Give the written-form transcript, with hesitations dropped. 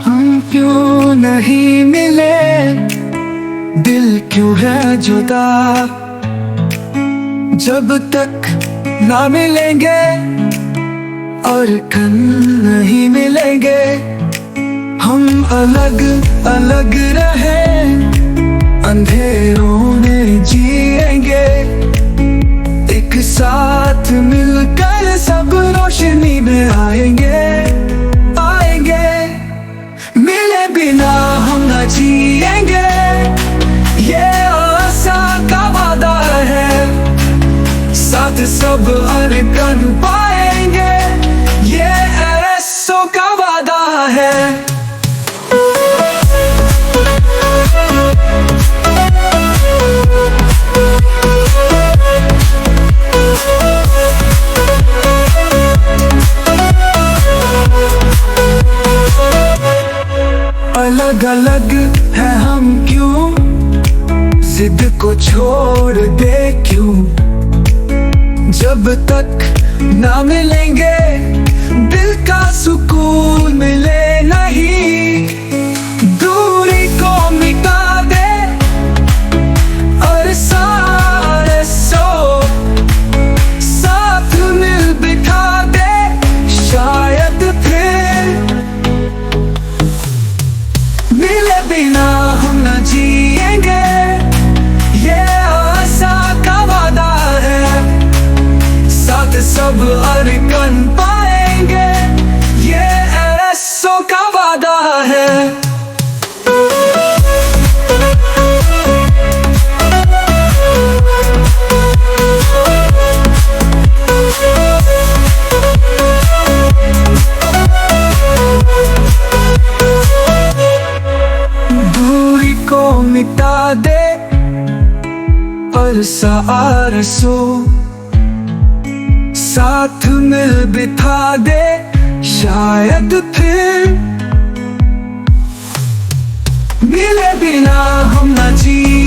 हम क्यों नहीं मिले, दिल क्यों है जुदा। जब तक ना मिलेंगे और कल नहीं मिलेंगे, हम अलग अलग रहे अंधेरों में जिएंगे। एक साथ मिलकर सब रोशनी में आएंगे आएंगे। मिले बिना हम न जिएंगे, ये आशा का वादा है। साथ सब अरकन पाएंगे, ये ऐसों का वादा है। अलग अलग है हम क्यों, जिद को छोड़ दे क्यों। जब तक ना मिलेंगे दिल का सुकून मिले नहीं। दूरी को मिटा दे और सारे सो साथ मिल बिठा दे, शायद फिर मिले बिना हम न जिएंगे। ये आशा का वादा है, साथ सब अरकन पाएंगे, ये ऐसों का वादा है। दूरी को मिटा दे और सारसो साथ मिल बिठा दे, शायद फिर मिले बिना हम न जी।